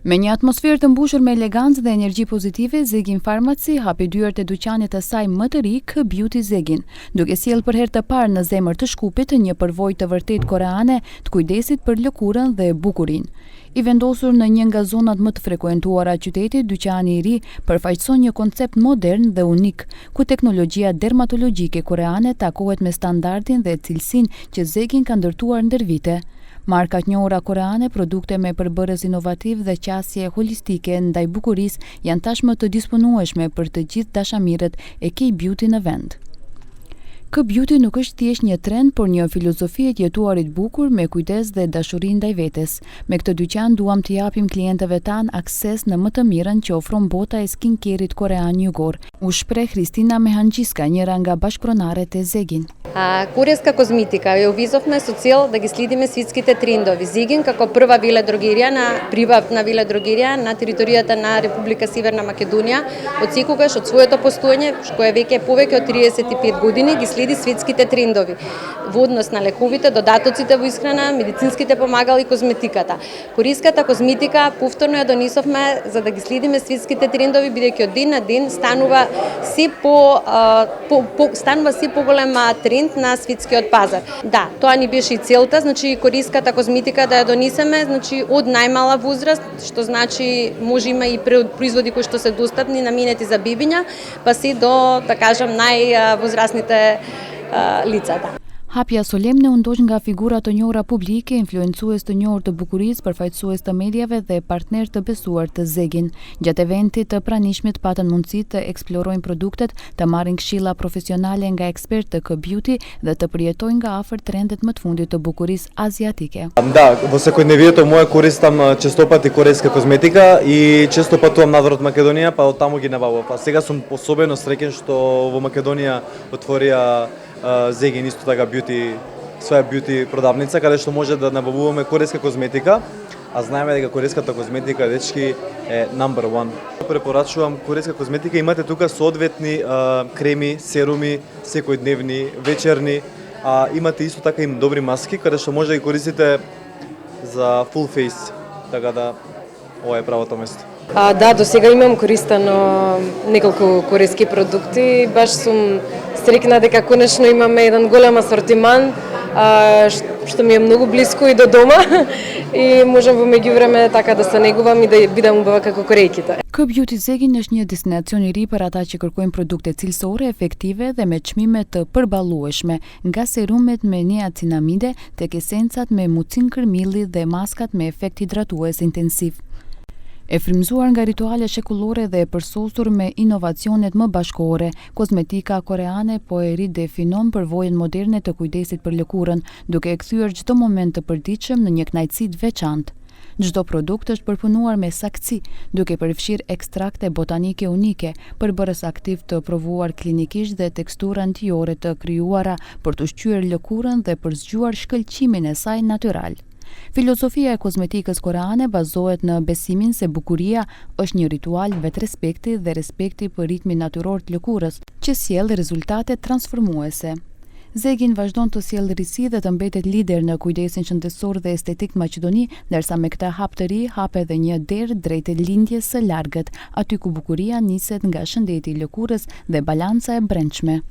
Me një atmosferë të mbushur me elegancë dhe energji pozitive, Zegin Pharmacy hapi dyert e dyqanit të saj më të ri, K-Beauty Zegin, duke sjellë për herë të parë në zemër të Shkupit një përvojë të vërtet koreane të kujdesit për lëkurën dhe bukurinë. I vendosur në një nga zonat më të frekuentuara qytetit, dyqani i ri përfaqëson një koncept modern dhe unik, ku teknologjia dermatologjike koreane takohet me standardin dhe cilësinë që Zegin ka ndërtuar ndër vite. Markat njohura koreane, produkte me përbërës inovativ dhe qasje holistike ndaj bukurisë janë tashmë të disponueshme për të gjithë dashamirët e K-Beauty në vend. K-Beauty nuk është thjesht një trend, por një filozofi e të jetuarit bukur me kujdes dhe dashuri ndaj vetes. Me këtë dyqan duam të japim klientëve tan akses në më të mirën që ofron bota e skincare-it korean jugor. U shpreh Kristina Mehangjiska, njëra nga bashkëpronarët e Zegin. Корејска козметика ја увизовме со цел да ги следиме светските трендови. Zegin како прва приватна веледрогерија на територијата на Република Северна Македонија, од секогаш од своето постоење, што е веќе повеќе од 35 години, ги следи светските трендови во однос на лековите, додатоците во исхрана, медицинските помагали и козметиката. Корејската козметика повторно ја донесовме за да ги следиме светските трендови, бидејќи од ден на ден станува се поголема тренд на светскиот пазар. Да, тоа ни беше и целта, значи корејската козметика да ја донесеме, значи од најмала возраст, што значи може има и производи кои што се достапни наменети за бебиња, па се до, да кажам, највозрастните лица. Hapja solemne u ndoq nga figura të njohura publike, influencues të njohur të bukurisë, përfaqësues të mediave dhe partner të besuar të Zegin. Gjatë eventit të pranishmit patën mundësi të eksplorojnë produktet, të marrin këshilla profesionale nga ekspertë të K-Beauty dhe të përjetojnë nga afër trendet më të fundit të bukurisë aziatike. Да, во секојдневието мое користам често пати корејска козметика и често патувам надвор од Македонија, па оттаму ги набавувам. Па сега сум особено среќен што во Македонија отворија Zegin исто така своја бјути продавница, каде што може да набавуваме корејска козметика, а знаеме дека корејската козметика дечки е number one. Препорачувам корејска козметика, имате тука соодветни креми, серуми, секојдневни, вечерни, а имате исто така и добри маски, каде што може да ги користите за full face, така да ова е правото место. Да, до сега имам користено неколку корејски продукти, баш сум среќна дека конечно имаме еден голем асортиман, што ми е многу блиско и до дома и можам во меѓувреме така да се негувам и да бидам убава како корејките. K-Beauty Zegin është një destinacion i ri për ata që kërkojnë produkte cilësore, efektive dhe me çmime të përballueshme, nga serumet me niacinamide tek esencat me mucin kërmilli dhe maskat me efekt hidratues intensiv. E frymzuar nga rituale shekullore dhe e përsosur me inovacionet më bashkëore, kozmetika koreane po e ridefinon përvojën moderne të kujdesit për lëkurën, duke e kthyer çdo moment të përditshëm në një kënaqësi të veçantë. Çdo produkt është përpunuar me saktësi, duke përfshirë ekstrakte botanike unike, përbërës aktiv të provuar klinikisht dhe tekstura antiore të krijuara për të ushqyer lëkurën dhe për zgjuar shkëlqimin e saj natyral. Filozofia e kozmetikës koreane bazohet në besimin se bukuria është një ritual vetrespekti dhe respekti për ritmin natyror të lëkurës, që sjell rezultate transformuese. Zegin vazhdon të sjellë risi dhe të mbetet lider në kujdesin shëndetësor dhe estetik në Maqedoni, ndërsa me këtë hap të ri hap edhe një derë drejt lindjes së largët, aty ku bukuria niset nga shëndeti i lëkurës dhe balanca e brendshme.